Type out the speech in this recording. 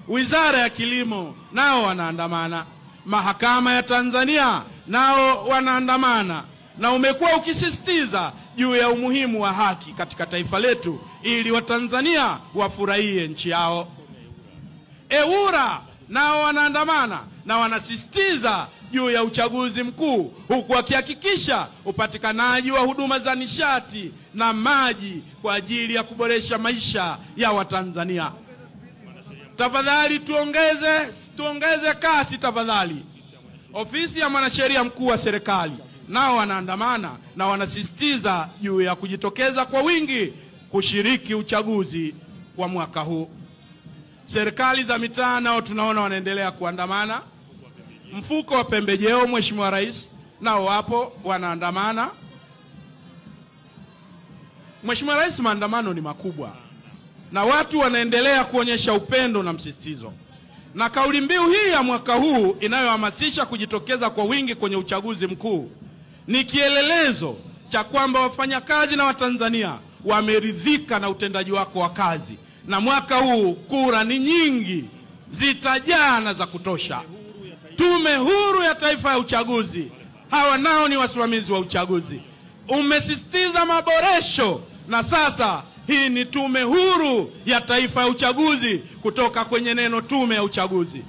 Wizara ya Kilimo nao wanaandamana. Mahakama ya Tanzania nao wanaandamana. Na umekuwa ukisisitiza juu ya umuhimu wa haki katika taifa letu ili Watanzania wafurahie nchi yao. EWURA nao wanaandamana na wanasisitiza juu ya uchaguzi mkuu, huku wakihakikisha upatikanaji wa huduma za nishati na maji kwa ajili ya kuboresha maisha ya Watanzania. Tafadhali tuongeze kasi tafadhali. Ofisi ya Mwanasheria Mkuu wa Serikali nao wanaandamana na wanasisitiza juu ya kujitokeza kwa wingi kushiriki uchaguzi wa mwaka huu. Serikali za mitaa nao tunaona wanaendelea kuandamana. Mfuko wa pembejeo, Mheshimiwa Rais, nao wapo wanaandamana. Mheshimiwa Rais, maandamano ni makubwa na watu wanaendelea kuonyesha upendo na msisitizo. Na kauli mbiu hii ya mwaka huu inayohamasisha kujitokeza kwa wingi kwenye uchaguzi mkuu ni kielelezo cha kwamba wafanyakazi na Watanzania wameridhika na utendaji wako wa kazi. Na mwaka huu kura ni nyingi, zitajaa na za kutosha. Tume Huru ya Taifa ya Uchaguzi, hawa nao ni wasimamizi wa uchaguzi, umesisitiza maboresho, na sasa hii ni Tume Huru ya Taifa ya Uchaguzi kutoka kwenye neno tume ya uchaguzi.